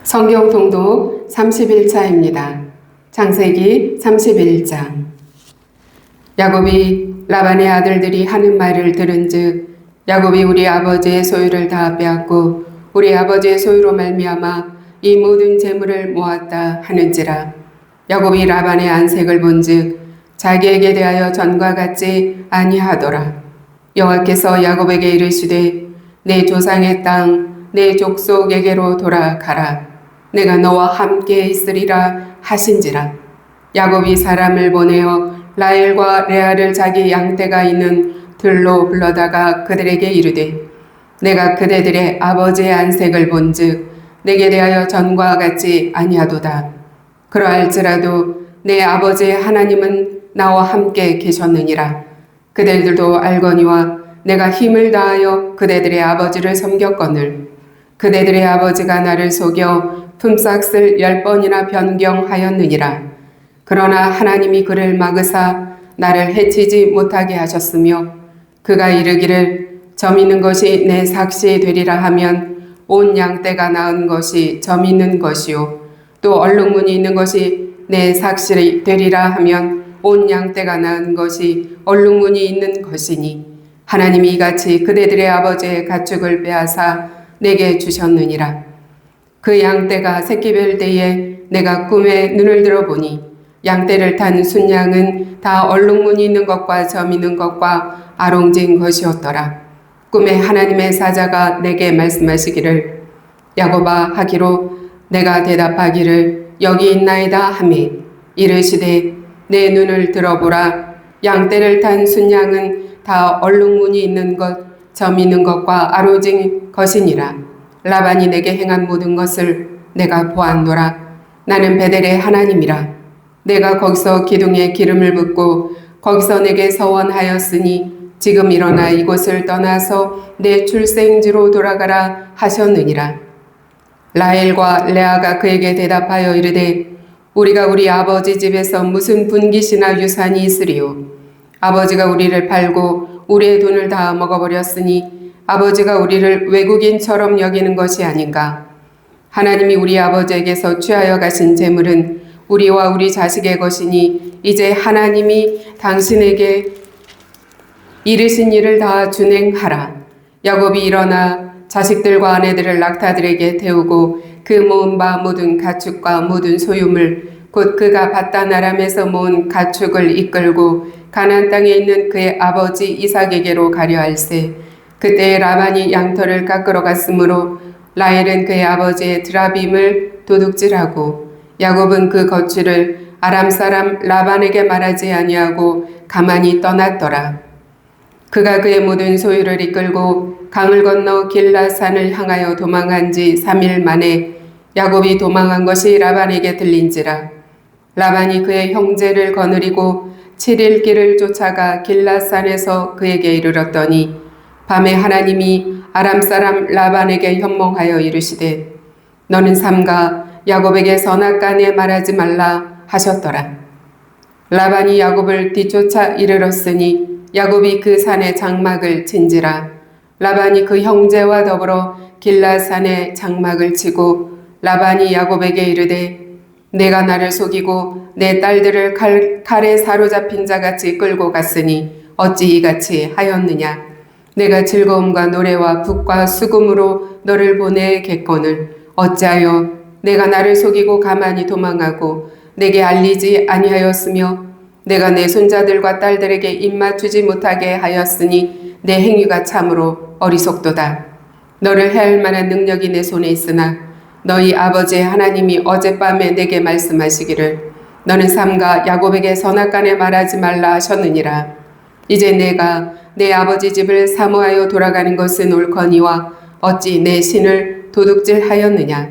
성경 통독 31차입니다. 창세기 31장. 야곱이 라반의 아들들이 하는 말을 들은즉 야곱이 우리 아버지의 소유를 다 빼앗고 우리 아버지의 소유로 말미암아 이 모든 재물을 모았다 하는지라. 야곱이 라반의 안색을 본즉 자기에게 대하여 전과 같지 아니하더라. 여호와께서 야곱에게 이르시되 내 조상의 땅 내 족속에게로 돌아가라. 내가 너와 함께 있으리라 하신지라. 야곱이 사람을 보내어 라헬과 레아를 자기 양떼가 있는 들로 불러다가 그들에게 이르되 내가 그대들의 아버지의 안색을 본즉 내게 대하여 전과 같지 아니하도다. 그러할지라도 내 아버지의 하나님은 나와 함께 계셨느니라. 그들도 알거니와 내가 힘을 다하여 그대들의 아버지를 섬겼거늘 그대들의 아버지가 나를 속여 품삯을 10번이나 변경하였느니라. 그러나 하나님이 그를 막으사 나를 해치지 못하게 하셨으며 그가 이르기를 점 있는 것이 내 삭시 되리라 하면 온 양떼가 낳은 것이 점 있는 것이요 또 얼룩무늬 있는 것이 내 삭시 되리라 하면 온 양떼가 낳은 것이 얼룩무늬 있는 것이니 하나님이 이같이 그대들의 아버지의 가축을 빼앗아 내게 주셨느니라. 그 양떼가 새끼별 때에 내가 꿈에 눈을 들어보니 양떼를 탄 순양은 다 얼룩무늬 있는 것과 점 있는 것과 아롱진 것이었더라. 꿈에 하나님의 사자가 내게 말씀하시기를 야곱아 하기로 내가 대답하기를 여기 있나이다 하매 이르시되 내 눈을 들어보라. 양떼를 탄 순양은 다 얼룩무늬 있는 것 점 있는 것과 아롱진 것이니라. 라반이 내게 행한 모든 것을 내가 보았노라. 나는 베델의 하나님이라. 내가 거기서 기둥에 기름을 붓고 거기서 내게 서원하였으니 지금 일어나 이곳을 떠나서 내 출생지로 돌아가라 하셨느니라. 라헬과 레아가 그에게 대답하여 이르되 우리가 우리 아버지 집에서 무슨 분깃이나 유산이 있으리요. 아버지가 우리를 팔고 우리의 돈을 다 먹어버렸으니 아버지가 우리를 외국인처럼 여기는 것이 아닌가. 하나님이 우리 아버지에게서 취하여 가신 재물은 우리와 우리 자식의 것이니 이제 하나님이 당신에게 이르신 일을 다 준행하라. 야곱이 일어나 자식들과 아내들을 낙타들에게 태우고 그 모은 바 모든 가축과 모든 소유물 곧 그가 바단 아람에서 모은 가축을 이끌고 가나안 땅에 있는 그의 아버지 이삭에게로 가려 할세. 그때 라반이 양털을 깎으러 갔으므로 라헬은 그의 아버지의 드라빔을 도둑질하고 야곱은 그 거취를 아람 사람 라반에게 말하지 아니하고 가만히 떠났더라. 그가 그의 모든 소유를 이끌고 강을 건너 길라산을 향하여 도망한 지 3일 만에 야곱이 도망한 것이 라반에게 들린지라. 라반이 그의 형제를 거느리고 7일 길을 쫓아가 길라산에서 그에게 이르렀더니 밤에 하나님이 아람 사람 라반에게 현몽하여 이르시되 너는 삼가 야곱에게 선악간에 말하지 말라 하셨더라. 라반이 야곱을 뒤쫓아 이르렀으니 야곱이 그 산에 장막을 친지라. 라반이 그 형제와 더불어 길라산에 장막을 치고 라반이 야곱에게 이르되 내가 나를 속이고 내 딸들을 칼에 사로잡힌 자같이 끌고 갔으니 어찌 이같이 하였느냐. 내가 즐거움과 노래와 북과 수금으로 너를 보내겠거늘 어찌하여 내가 나를 속이고 가만히 도망하고 내게 알리지 아니하였으며 내가 내 손자들과 딸들에게 입맞추지 못하게 하였으니 내 행위가 참으로 어리석도다. 너를 해할 만한 능력이 내 손에 있으나 너희 아버지의 하나님이 어젯밤에 내게 말씀하시기를 너는 삼가 야곱에게 선악간에 말하지 말라 하셨느니라. 이제 내가 내 아버지 집을 사모하여 돌아가는 것은 옳거니와 어찌 내 신을 도둑질하였느냐.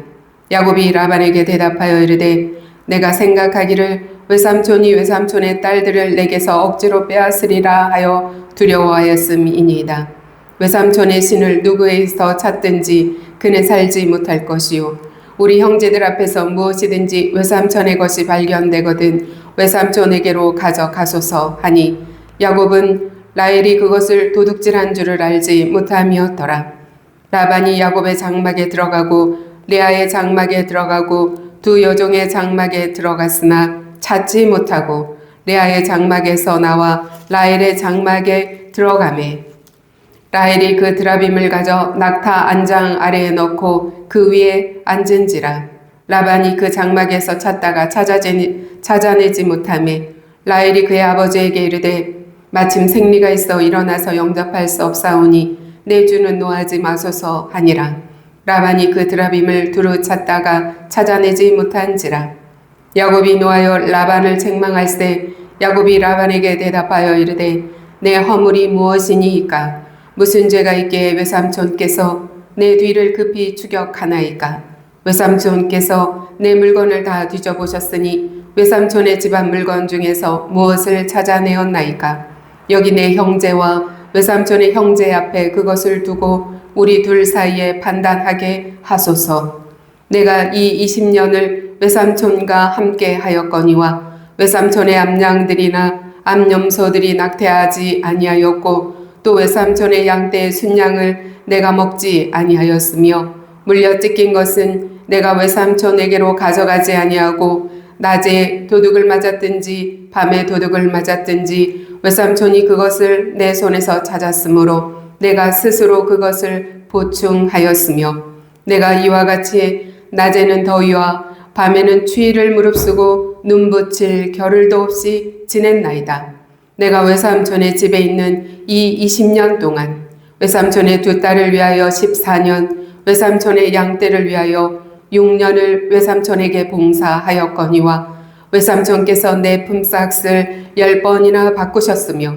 야곱이 라반에게 대답하여 이르되 내가 생각하기를 외삼촌이 외삼촌의 딸들을 내게서 억지로 빼앗으리라 하여 두려워하였음이니이다. 외삼촌의 신을 누구에서 찾든지 그는 살지 못할 것이요 우리 형제들 앞에서 무엇이든지 외삼촌의 것이 발견되거든 외삼촌에게로 가져가소서 하니 야곱은 라헬이 그것을 도둑질한 줄을 알지 못함이었더라. 라반이 야곱의 장막에 들어가고 레아의 장막에 들어가고 두 여종의 장막에 들어갔으나 찾지 못하고 레아의 장막에서 나와 라헬의 장막에 들어가매 라헬이 그 드라빔을 가져 낙타 안장 아래에 넣고 그 위에 앉은지라. 라반이 그 장막에서 찾다가 찾아내지 못하매 라헬이 그의 아버지에게 이르되 마침 생리가 있어 일어나서 영접할 수 없사오니 내 주는 노하지 마소서 하니라. 라반이 그 드라빔을 두루 찾다가 찾아내지 못한지라. 야곱이 노하여 라반을 책망할세 야곱이 라반에게 대답하여 이르되 내 허물이 무엇이니이까 무슨 죄가 있기에 외삼촌께서 내 뒤를 급히 추격하나이까 외삼촌께서 내 물건을 다 뒤져보셨으니 외삼촌의 집안 물건 중에서 무엇을 찾아내었나이까 여기 내 형제와 외삼촌의 형제 앞에 그것을 두고 우리 둘 사이에 판단하게 하소서. 내가 이 20년을 외삼촌과 함께 하였거니와 외삼촌의 암양들이나 암염소들이 낙태하지 아니하였고 또 외삼촌의 양떼의 순양을 내가 먹지 아니하였으며 물려 찢긴 것은 내가 외삼촌에게로 가져가지 아니하고 낮에 도둑을 맞았든지 밤에 도둑을 맞았든지 외삼촌이 그것을 내 손에서 찾았으므로 내가 스스로 그것을 보충하였으며 내가 이와 같이 낮에는 더위와 밤에는 추위를 무릅쓰고 눈붙일 겨를도 없이 지냈나이다. 내가 외삼촌의 집에 있는 이 20년 동안 외삼촌의 두 딸을 위하여 14년, 외삼촌의 양떼를 위하여 6년을 외삼촌에게 봉사하였거니와 외삼촌께서 내 품삯을 10번이나 바꾸셨으며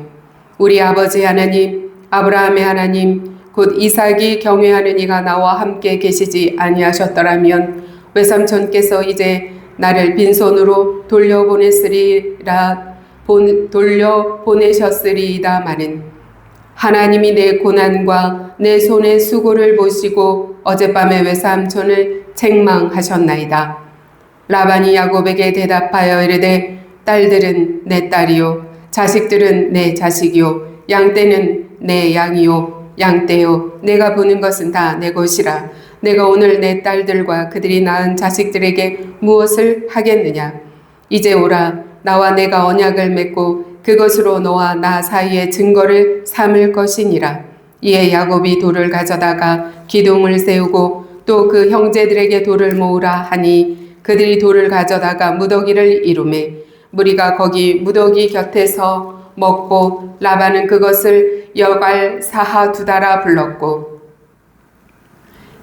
우리 아버지 하나님, 아브라함의 하나님, 곧 이삭이 경외하는 이가 나와 함께 계시지 아니하셨더라면 외삼촌께서 이제 나를 빈손으로 돌려보내셨으리이다마는 하나님이 내 고난과 내 손의 수고를 보시고 어젯밤에 외삼촌을 책망하셨나이다. 라반이 야곱에게 대답하여 이르되 딸들은 내 딸이요 자식들은 내 자식이요 양떼는 내 양이요 양떼요 내가 보는 것은 다 내 것이라. 내가 오늘 내 딸들과 그들이 낳은 자식들에게 무엇을 하겠느냐. 이제 오라 나와 내가 언약을 맺고 그것으로 너와 나 사이의 증거를 삼을 것이니라. 이에 야곱이 돌을 가져다가 기둥을 세우고 또 그 형제들에게 돌을 모으라 하니 그들이 돌을 가져다가 무더기를 이루매 무리가 거기 무더기 곁에서 먹고 라반은 그것을 여갈 사하두다라 불렀고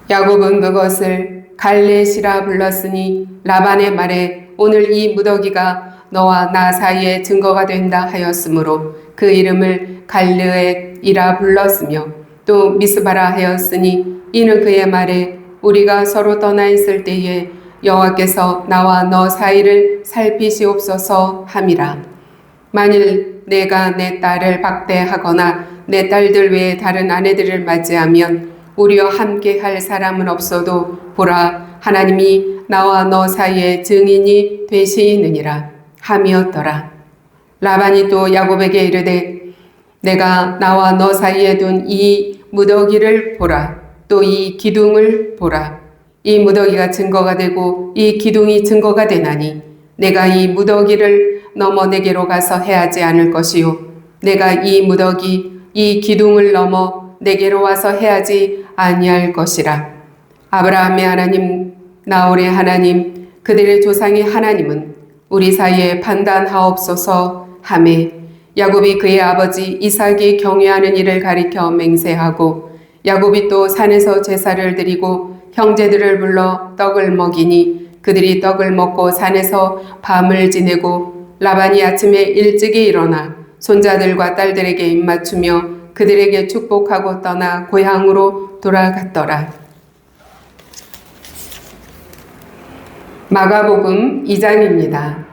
야곱은 그것을 갈렛이라 불렀으니 라반의 말에 오늘 이 무더기가 너와 나 사이의 증거가 된다 하였으므로 그 이름을 갈르엣이라 불렀으며 또 미스바라 하였으니 이는 그의 말에 우리가 서로 떠나 있을 때에 여호와께서 나와 너 사이를 살피시옵소서 함이라. 만일 내가 내 딸을 박대하거나 내 딸들 외에 다른 아내들을 맞이하면 우리와 함께 할 사람은 없어도 보라 하나님이 나와 너 사이의 증인이 되시느니라 함이었더라. 라반이 또 야곱에게 이르되 내가 나와 너 사이에 둔 이 무더기를 보라. 또 이 기둥을 보라. 이 무더기가 증거가 되고 이 기둥이 증거가 되나니 내가 이 무더기를 넘어 내게로 가서 해하지 않을 것이요 내가 이 무더기 이 기둥을 넘어 내게로 와서 해하지 아니할 것이라. 아브라함의 하나님 나홀의 하나님 그들의 조상의 하나님은 우리 사이에 판단하옵소서 하매 야곱이 그의 아버지 이삭이 경외하는 일을 가리켜 맹세하고 야곱이 또 산에서 제사를 드리고 형제들을 불러 떡을 먹이니 그들이 떡을 먹고 산에서 밤을 지내고 라반이 아침에 일찍이 일어나 손자들과 딸들에게 입맞추며 그들에게 축복하고 떠나 고향으로 돌아갔더라. 마가복음 2장입니다.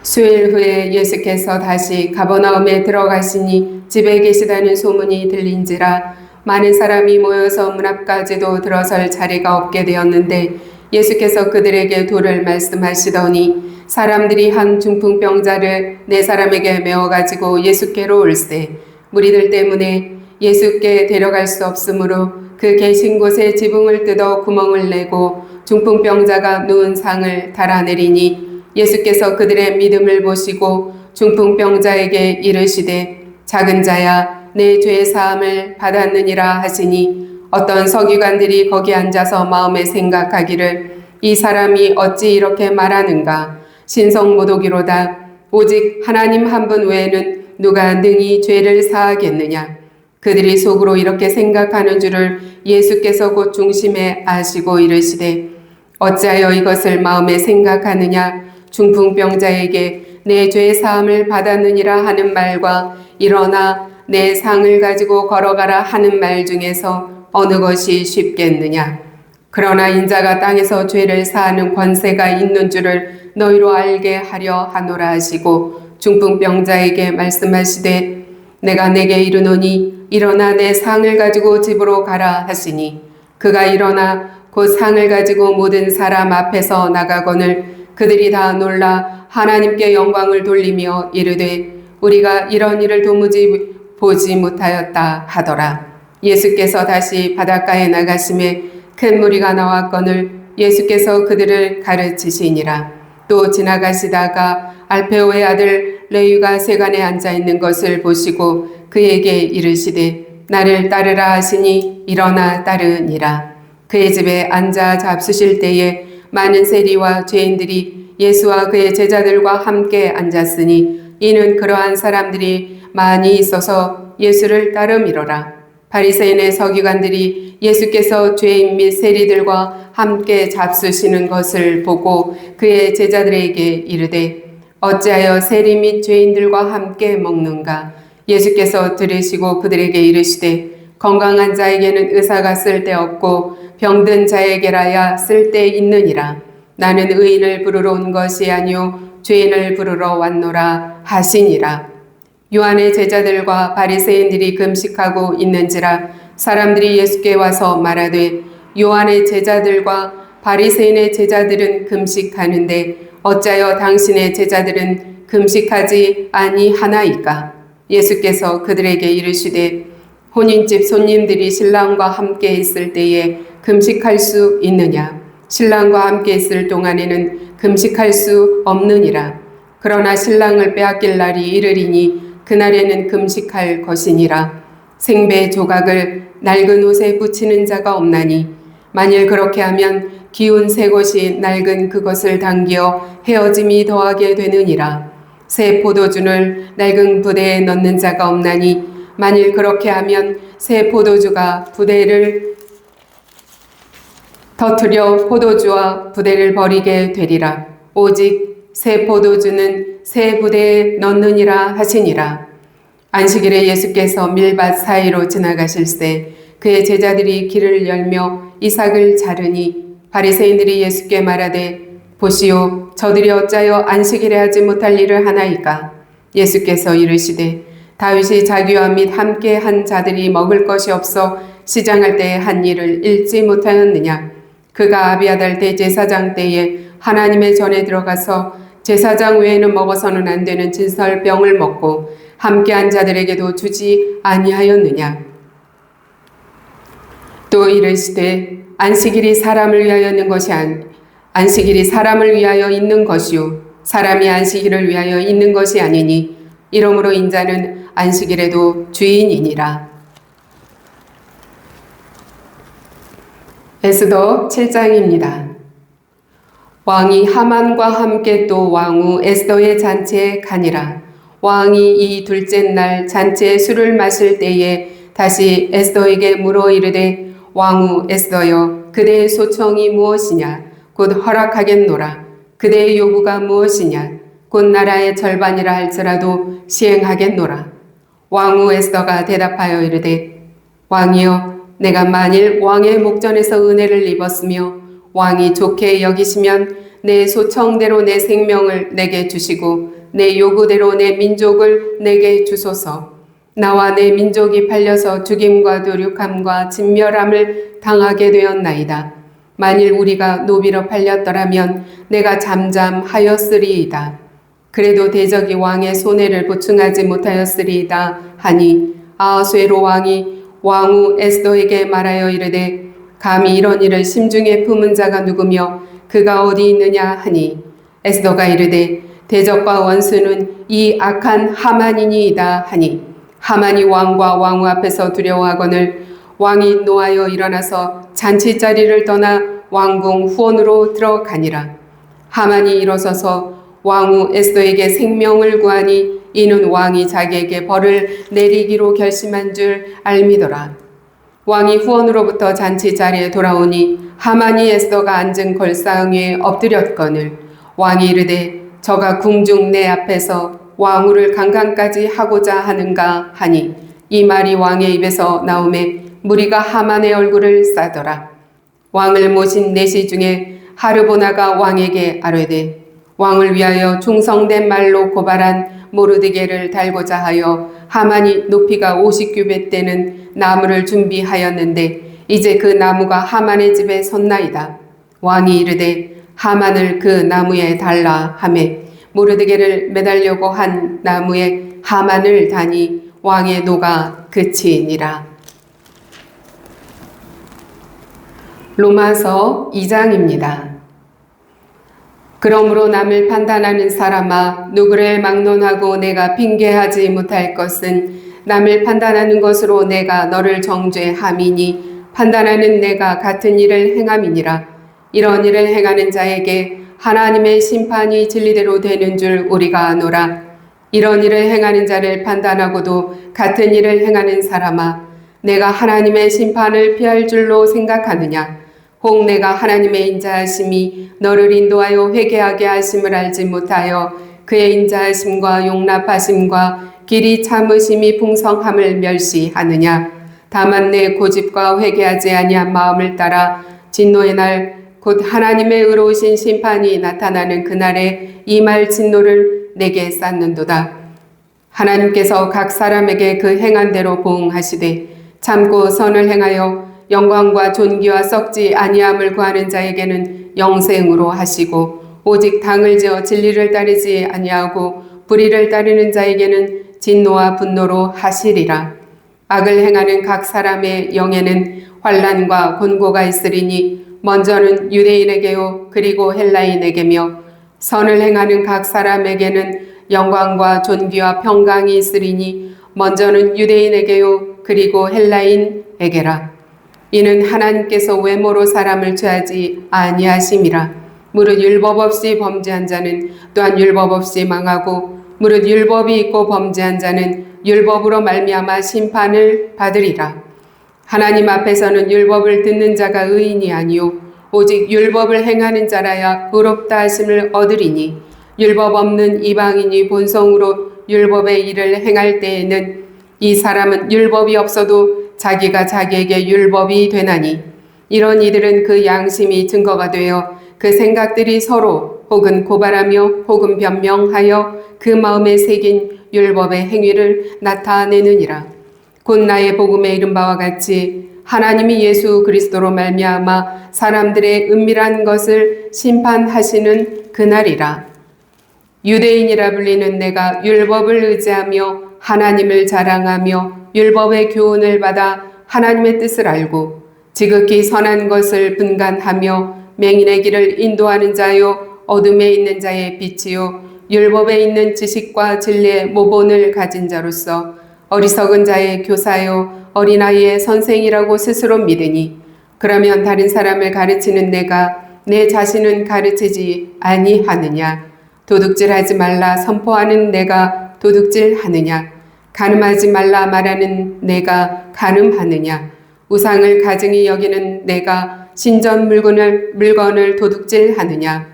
수일 후에 예수께서 다시 가버나움에 들어가시니 집에 계시다는 소문이 들린지라 많은 사람이 모여서 문 앞까지도 들어설 자리가 없게 되었는데 예수께서 그들에게 도를 말씀하시더니 사람들이 한 중풍병자를 4사람에게 메어 가지고 예수께로 올세 무리들 때문에 예수께 데려갈 수 없으므로 그 계신 곳에 지붕을 뜯어 구멍을 내고 중풍병자가 누운 상을 달아내리니 예수께서 그들의 믿음을 보시고 중풍병자에게 이르시되 작은 자야 내 죄 사함을 받았느니라 하시니 어떤 서기관들이 거기 앉아서 마음에 생각하기를 이 사람이 어찌 이렇게 말하는가 신성모독이로다 오직 하나님 한 분 외에는 누가 능히 죄를 사하겠느냐 그들이 속으로 이렇게 생각하는 줄을 예수께서 곧 중심에 아시고 이르시되 어찌하여 이것을 마음에 생각하느냐 중풍병자에게 내 죄 사함을 받았느니라 하는 말과 일어나 내 상을 가지고 걸어가라 하는 말 중에서 어느 것이 쉽겠느냐 그러나 인자가 땅에서 죄를 사하는 권세가 있는 줄을 너희로 알게 하려 하노라 하시고 중풍병자에게 말씀하시되 내가 내게 이르노니 일어나 내 상을 가지고 집으로 가라 하시니 그가 일어나 곧 상을 가지고 모든 사람 앞에서 나가거늘 그들이 다 놀라 하나님께 영광을 돌리며 이르되 우리가 이런 일을 도무지 보지 못하였다 하더라. 예수께서 다시 바닷가에 나가심에 큰 무리가 나왔거늘 예수께서 그들을 가르치시니라. 또 지나가시다가 알페오의 아들 레위가 세간에 앉아 있는 것을 보시고 그에게 이르시되 나를 따르라 하시니 일어나 따르니라. 그의 집에 앉아 잡수실 때에 많은 세리와 죄인들이 예수와 그의 제자들과 함께 앉았으니 이는 그러한 사람들이 많이 있어서 예수를 따름이로라. 바리새인의 서기관들이 예수께서 죄인 및 세리들과 함께 잡수시는 것을 보고 그의 제자들에게 이르되 어찌하여 세리 및 죄인들과 함께 먹는가? 예수께서 들으시고 그들에게 이르시되 건강한 자에게는 의사가 쓸데없고 병든 자에게라야 쓸데있느니라. 나는 의인을 부르러 온 것이 아니요 죄인을 부르러 왔노라 하시니라. 요한의 제자들과 바리새인들이 금식하고 있는지라 사람들이 예수께 와서 말하되 요한의 제자들과 바리새인의 제자들은 금식하는데 어찌하여 당신의 제자들은 금식하지 아니하나이까? 예수께서 그들에게 이르시되 혼인집 손님들이 신랑과 함께 있을 때에 금식할 수 있느냐? 신랑과 함께 있을 동안에는 금식할 수 없느니라. 그러나 신랑을 빼앗길 날이 이르리니 그날에는 금식할 것이니라. 생배 조각을 낡은 옷에 붙이는 자가 없나니 만일 그렇게 하면 기운 새 것이 낡은 그것을 당겨 헤어짐이 더하게 되느니라. 새 포도주를 낡은 부대에 넣는 자가 없나니 만일 그렇게 하면 새 포도주가 부대를 터뜨려 포도주와 부대를 버리게 되리라. 오직 새 포도주는 새 부대에 넣느니라 하시니라. 안식일에 예수께서 밀밭 사이로 지나가실새 그의 제자들이 길을 열며 이삭을 자르니 바리새인들이 예수께 말하되 보시오 저들이 어찌하여 안식일에 하지 못할 일을 하나이까? 예수께서 이르시되 다윗이 자기와 및 함께 한 자들이 먹을 것이 없어 시장할 때에 한 일을 읽지 못하였느냐? 그가 아비아달 대제사장 때에 하나님의 전에 들어가서 제사장 외에는 먹어서는 안 되는 진설병을 먹고 함께한 자들에게도 주지 아니하였느냐? 또 이르시되 안식일이 사람을 위하여 있는 것이 안식일이 사람을 위하여 있는 것이요 사람이 안식일을 위하여 있는 것이 아니니 이러므로 인자는 안식일에도 주인이니라. 에스더 7장입니다. 왕이 하만과 함께 또 왕후 에스더의 잔치에 가니라. 왕이 이 둘째 날 잔치에 술을 마실 때에 다시 에스더에게 물어 이르되 왕후 에스더여 그대의 소청이 무엇이냐 곧 허락하겠노라. 그대의 요구가 무엇이냐 곧 나라의 절반이라 할지라도 시행하겠노라. 왕후 에스더가 대답하여 이르되 왕이여 내가 만일 왕의 목전에서 은혜를 입었으며 왕이 좋게 여기시면 내 소청대로 내 생명을 내게 주시고 내 요구대로 내 민족을 내게 주소서. 나와 내 민족이 팔려서 죽임과 도륙함과 진멸함을 당하게 되었나이다. 만일 우리가 노비로 팔렸더라면 내가 잠잠하였으리이다. 그래도 대적이 왕의 손해를 보충하지 못하였으리이다 하니 아하수에로 왕이 왕후 에스더에게 말하여 이르되 감히 이런 일을 심중에 품은 자가 누구며 그가 어디 있느냐 하니 에스더가 이르되 대적과 원수는 이 악한 하만이니이다 하니 하만이 왕과 왕후 앞에서 두려워하거늘 왕이 노하여 일어나서 잔치 자리를 떠나 왕궁 후원으로 들어가니라. 하만이 일어서서 왕후 에스더에게 생명을 구하니 이는 왕이 자기에게 벌을 내리기로 결심한 줄 알미더라. 왕이 후원으로부터 잔치 자리에 돌아오니 하만이 에스더가 앉은 걸상 위에 엎드렸거늘 왕이 이르되 저가 궁중 내 앞에서 왕후를 강간까지 하고자 하는가 하니 이 말이 왕의 입에서 나오매 무리가 하만의 얼굴을 싸더라. 왕을 모신 내시 중에 하르보나가 왕에게 아뢰되 왕을 위하여 충성된 말로 고발한 모르드게를 달고자 하여 하만이 높이가 50규빗 되는 나무를 준비하였는데 이제 그 나무가 하만의 집에 섰나이다. 왕이 이르되 하만을 그 나무에 달라 하매 모르드게를 매달려고 한 나무에 하만을 다니 왕의 노가 그치니라. 로마서 2장입니다. 그러므로 남을 판단하는 사람아 누구를 막론하고 내가 핑계하지 못할 것은 남을 판단하는 것으로 내가 너를 정죄함이니 판단하는 내가 같은 일을 행함이니라. 이런 일을 행하는 자에게 하나님의 심판이 진리대로 되는 줄 우리가 아노라. 이런 일을 행하는 자를 판단하고도 같은 일을 행하는 사람아 내가 하나님의 심판을 피할 줄로 생각하느냐. 혹 내가 하나님의 인자하심이 너를 인도하여 회개하게 하심을 알지 못하여 그의 인자하심과 용납하심과 길이 참으심이 풍성함을 멸시하느냐. 다만 내 고집과 회개하지 아니한 마음을 따라 진노의 날 곧 하나님의 의로우신 심판이 나타나는 그날에 이 말 진노를 내게 쌓는도다. 하나님께서 각 사람에게 그 행한 대로 보응하시되 참고 선을 행하여 영광과 존귀와 썩지 아니함을 구하는 자에게는 영생으로 하시고 오직 당을 지어 진리를 따르지 아니하고 불의를 따르는 자에게는 진노와 분노로 하시리라. 악을 행하는 각 사람의 영에는 환난과 곤고가 있으리니 먼저는 유대인에게요 그리고 헬라인에게며 선을 행하는 각 사람에게는 영광과 존귀와 평강이 있으리니 먼저는 유대인에게요 그리고 헬라인에게라. 이는 하나님께서 외모로 사람을 취하지 아니하심이라. 무릇 율법 없이 범죄한 자는 또한 율법 없이 망하고 무릇 율법이 있고 범죄한 자는 율법으로 말미암아 심판을 받으리라. 하나님 앞에서는 율법을 듣는 자가 의인이 아니요 오직 율법을 행하는 자라야 의롭다 하심을 얻으리니 율법 없는 이방인이 본성으로 율법의 일을 행할 때에는 이 사람은 율법이 없어도 자기가 자기에게 율법이 되나니 이런 이들은 그 양심이 증거가 되어 그 생각들이 서로 혹은 고발하며 혹은 변명하여 그 마음에 새긴 율법의 행위를 나타내느니라. 곧 나의 복음에 이른 바와 같이 하나님이 예수 그리스도로 말미암아 사람들의 은밀한 것을 심판하시는 그날이라. 유대인이라 불리는 내가 율법을 의지하며 하나님을 자랑하며 율법의 교훈을 받아 하나님의 뜻을 알고 지극히 선한 것을 분간하며 맹인의 길을 인도하는 자요 어둠에 있는 자의 빛이요 율법에 있는 지식과 진리의 모본을 가진 자로서 어리석은 자의 교사요 어린아이의 선생이라고 스스로 믿으니 그러면 다른 사람을 가르치는 내가 내 자신은 가르치지 아니하느냐. 도둑질하지 말라 선포하는 내가 도둑질하느냐. 간음하지 말라 말하는 내가 간음하느냐. 우상을 가증히 여기는 내가 신전 물건을 도둑질하느냐.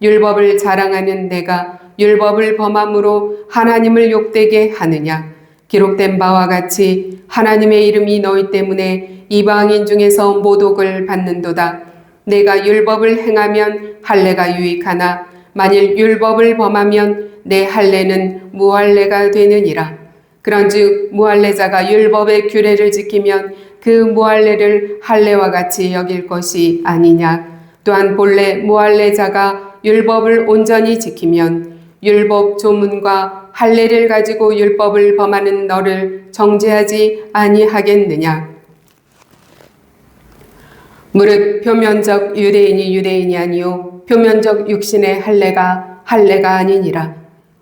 율법을 자랑하는 내가 율법을 범함으로 하나님을 욕되게 하느냐. 기록된 바와 같이 하나님의 이름이 너희 때문에 이방인 중에서 모독을 받는도다. 내가 율법을 행하면 할례가 유익하나 만일 율법을 범하면 내 할례는 무할례가 되느니라. 그런즉 무할례자가 율법의 규례를 지키면 그 무할례를 할례와 같이 여길 것이 아니냐. 또한 본래 무할례자가 율법을 온전히 지키면 율법 조문과 할례를 가지고 율법을 범하는 너를 정죄하지 아니하겠느냐? 무릇 표면적 유대인이 유대인이 아니요 표면적 육신의 할례가 아니니라.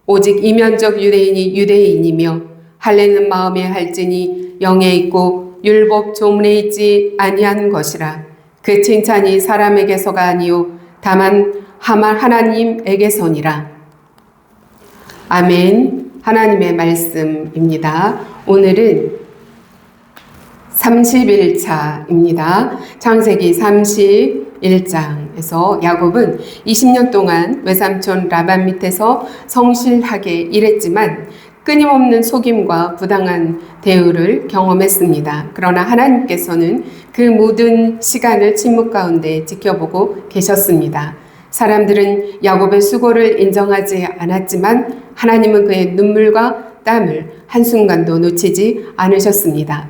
오직 이면적 유대인이 유대인이며 할례는 마음에 할지니 영에 있고 율법 조문에 있지 아니한 것이라. 그 칭찬이 사람에게서가 아니요 다만 하나님에게서니라. 아멘. 하나님의 말씀입니다. 오늘은 31차입니다. 창세기 31장에서 야곱은 20년 동안 외삼촌 라반 밑에서 성실하게 일했지만 끊임없는 속임과 부당한 대우를 경험했습니다. 그러나 하나님께서는 그 모든 시간을 침묵 가운데 지켜보고 계셨습니다. 사람들은 야곱의 수고를 인정하지 않았지만 하나님은 그의 눈물과 땀을 한순간도 놓치지 않으셨습니다.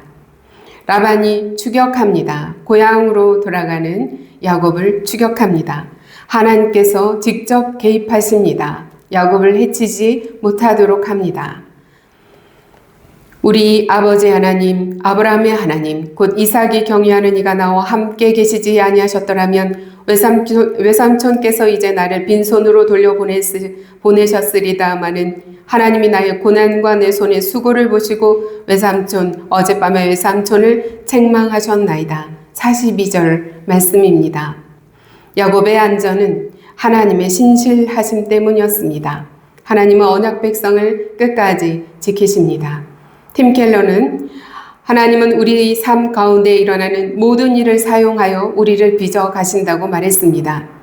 라반이 추격합니다. 고향으로 돌아가는 야곱을 추격합니다. 하나님께서 직접 개입하십니다. 야곱을 해치지 못하도록 합니다. 우리 아버지 하나님, 아브라함의 하나님, 곧 이삭이 경외하는 이가 나와 함께 계시지 아니하셨더라면 외삼촌께서 이제 나를 빈손으로 돌려보내셨으리다마는 하나님이 나의 고난과 내 손의 수고를 보시고 어젯밤에 외삼촌을 책망하셨나이다. 42절 말씀입니다. 야곱의 안전은 하나님의 신실하심 때문이었습니다. 하나님은 언약 백성을 끝까지 지키십니다. 팀 켈러는 하나님은 우리 삶 가운데 일어나는 모든 일을 사용하여 우리를 빚어 가신다고 말했습니다.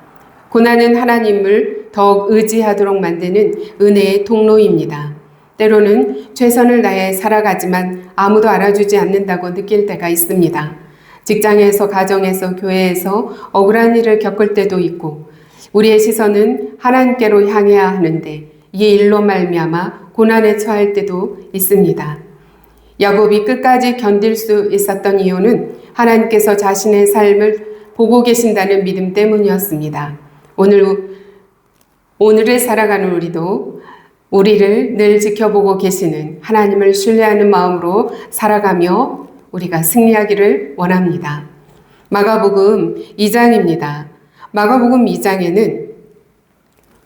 고난은 하나님을 더욱 의지하도록 만드는 은혜의 통로입니다. 때로는 최선을 다해 살아가지만 아무도 알아주지 않는다고 느낄 때가 있습니다. 직장에서, 가정에서, 교회에서 억울한 일을 겪을 때도 있고 우리의 시선은 하나님께로 향해야 하는데 이 일로 말미암아 고난에 처할 때도 있습니다. 야곱이 끝까지 견딜 수 있었던 이유는 하나님께서 자신의 삶을 보고 계신다는 믿음 때문이었습니다. 오늘을 살아가는 우리도 우리를 늘 지켜보고 계시는 하나님을 신뢰하는 마음으로 살아가며 우리가 승리하기를 원합니다. 마가복음 2장입니다. 마가복음 2장에는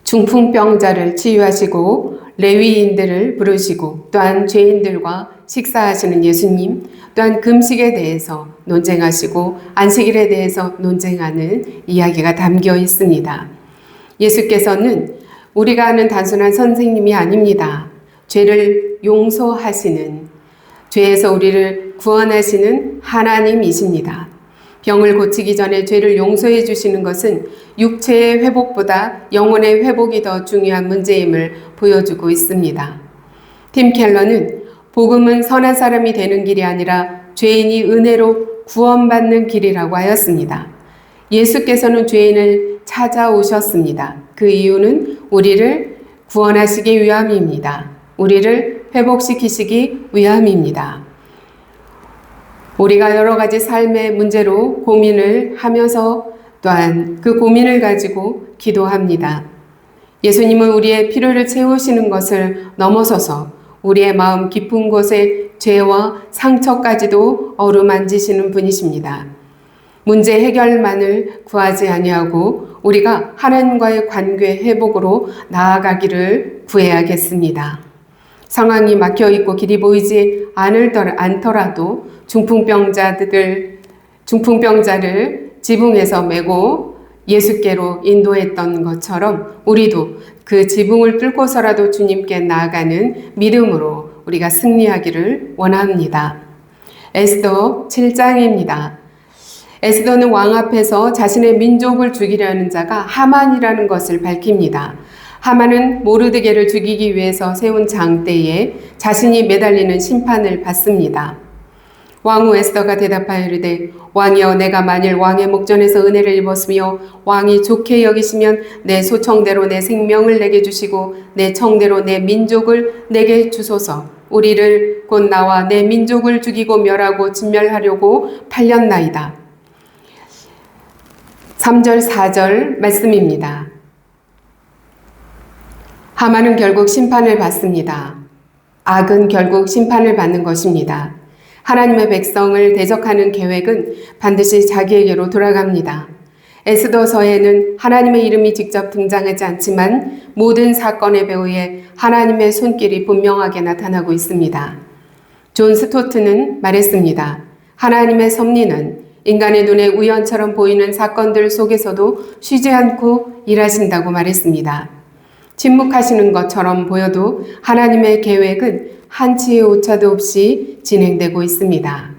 중풍병자를 치유하시고 레위인들을 부르시고 또한 죄인들과 식사하시는 예수님, 또한 금식에 대해서 논쟁하시고 안식일에 대해서 논쟁하는 이야기가 담겨 있습니다. 예수께서는 우리가 아는 단순한 선생님이 아닙니다. 죄를 용서하시는, 죄에서 우리를 구원하시는 하나님이십니다. 병을 고치기 전에 죄를 용서해 주시는 것은 육체의 회복보다 영혼의 회복이 더 중요한 문제임을 보여주고 있습니다. 팀 켈러는 복음은 선한 사람이 되는 길이 아니라 죄인이 은혜로 구원받는 길이라고 하였습니다. 예수께서는 죄인을 찾아오셨습니다. 그 이유는 우리를 구원하시기 위함입니다. 우리를 회복시키시기 위함입니다. 우리가 여러 가지 삶의 문제로 고민을 하면서 또한 그 고민을 가지고 기도합니다. 예수님은 우리의 필요를 채우시는 것을 넘어서서 우리의 마음 깊은 곳에 죄와 상처까지도 어루만지시는 분이십니다. 문제 해결만을 구하지 아니하고 우리가 하나님과의 관계 회복으로 나아가기를 구해야겠습니다. 상황이 막혀있고 길이 보이지 않더라도 중풍병자를 지붕에서 메고 예수께로 인도했던 것처럼 우리도 그 지붕을 뚫고서라도 주님께 나아가는 믿음으로 우리가 승리하기를 원합니다. 에스더 7장입니다. 에스더는 왕 앞에서 자신의 민족을 죽이려는 자가 하만이라는 것을 밝힙니다. 하만은 모르드게를 죽이기 위해서 세운 장대에 자신이 매달리는 심판을 받습니다. 왕후 에스더가 대답하여 이르되 왕이여 내가 만일 왕의 목전에서 은혜를 입었으며 왕이 좋게 여기시면 내 소청대로 내 생명을 내게 주시고 내 청대로 내 민족을 내게 주소서. 우리를 곧 나와 내 민족을 죽이고 멸하고 진멸하려고 팔렸나이다. 3절 4절 말씀입니다. 하만은 결국 심판을 받습니다. 악은 결국 심판을 받는 것입니다. 하나님의 백성을 대적하는 계획은 반드시 자기에게로 돌아갑니다. 에스더서에는 하나님의 이름이 직접 등장하지 않지만 모든 사건의 배후에 하나님의 손길이 분명하게 나타나고 있습니다. 존 스토트는 말했습니다. 하나님의 섭리는 인간의 눈에 우연처럼 보이는 사건들 속에서도 쉬지 않고 일하신다고 말했습니다. 침묵하시는 것처럼 보여도 하나님의 계획은 한치의 오차도 없이 진행되고 있습니다.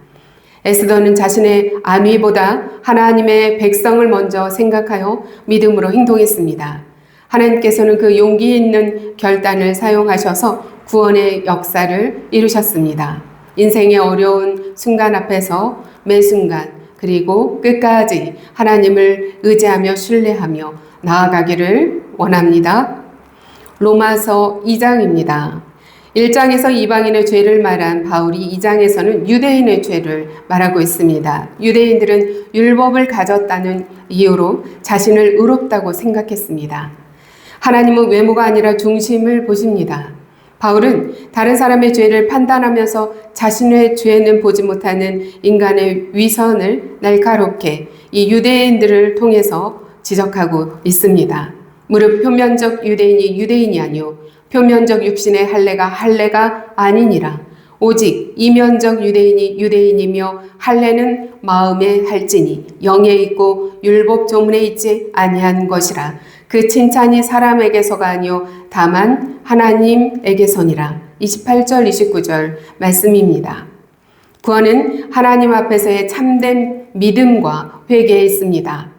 에스더는 자신의 안위보다 하나님의 백성을 먼저 생각하여 믿음으로 행동했습니다. 하나님께서는 그 용기 있는 결단을 사용하셔서 구원의 역사를 이루셨습니다. 인생의 어려운 순간 앞에서 매 순간 그리고 끝까지 하나님을 의지하며 신뢰하며 나아가기를 원합니다. 로마서 2장입니다. 1장에서 이방인의 죄를 말한 바울이 2장에서는 유대인의 죄를 말하고 있습니다. 유대인들은 율법을 가졌다는 이유로 자신을 의롭다고 생각했습니다. 하나님은 외모가 아니라 중심을 보십니다. 바울은 다른 사람의 죄를 판단하면서 자신의 죄는 보지 못하는 인간의 위선을 날카롭게 이 유대인들을 통해서 지적하고 있습니다. 무릇 표면적 유대인이 유대인이 아니요 표면적 육신의 할례가 아니니라. 오직 이면적 유대인이 유대인이며 할례는 마음에 할지니 영에 있고 율법 조문에 있지 아니한 것이라. 그 칭찬이 사람에게서가 아니요 다만 하나님에게서니라. 28절 29절 말씀입니다. 구원은 하나님 앞에서의 참된 믿음과 회개에 있습니다.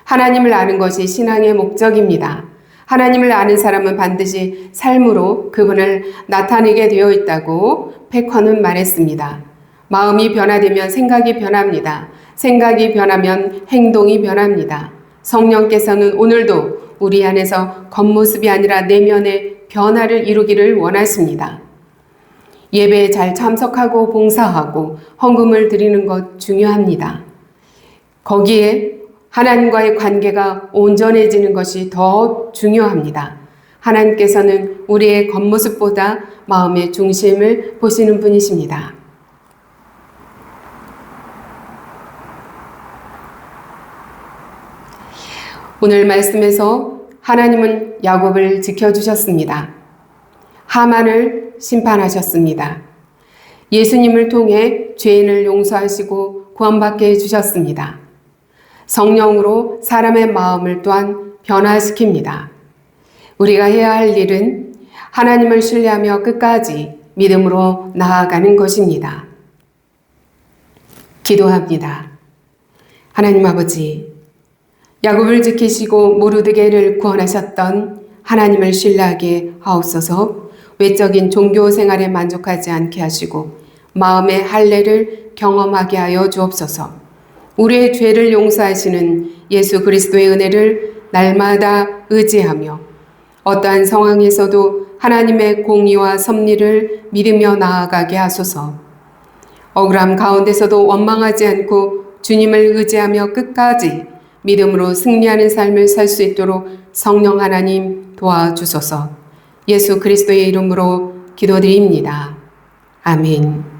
하나님을 아는 것이 신앙의 목적입니다. 하나님을 아는 사람은 반드시 삶으로 그분을 나타내게 되어 있다고 패커는 말했습니다. 마음이 변화되면 생각이 변합니다. 생각이 변하면 행동이 변합니다. 성령께서는 오늘도 우리 안에서 겉모습이 아니라 내면의 변화를 이루기를 원하십니다. 예배에 잘 참석하고 봉사하고 헌금을 드리는 것 중요합니다. 거기에 하나님과의 관계가 온전해지는 것이 더 중요합니다. 하나님께서는 우리의 겉모습보다 마음의 중심을 보시는 분이십니다. 오늘 말씀에서 하나님은 야곱을 지켜주셨습니다. 하만을 심판하셨습니다. 예수님을 통해 죄인을 용서하시고 구원받게 해주셨습니다. 성령으로 사람의 마음을 또한 변화시킵니다. 우리가 해야 할 일은 하나님을 신뢰하며 끝까지 믿음으로 나아가는 것입니다. 기도합니다. 하나님 아버지, 야곱을 지키시고 모르드게를 구원하셨던 하나님을 신뢰하게 하옵소서. 외적인 종교 생활에 만족하지 않게 하시고 마음의 할례를 경험하게 하여 주옵소서. 우리의 죄를 용서하시는 예수 그리스도의 은혜를 날마다 의지하며 어떠한 상황에서도 하나님의 공의와 섭리를 믿으며 나아가게 하소서. 억울함 가운데서도 원망하지 않고 주님을 의지하며 끝까지 믿음으로 승리하는 삶을 살 수 있도록 성령 하나님 도와주소서. 예수 그리스도의 이름으로 기도드립니다. 아멘.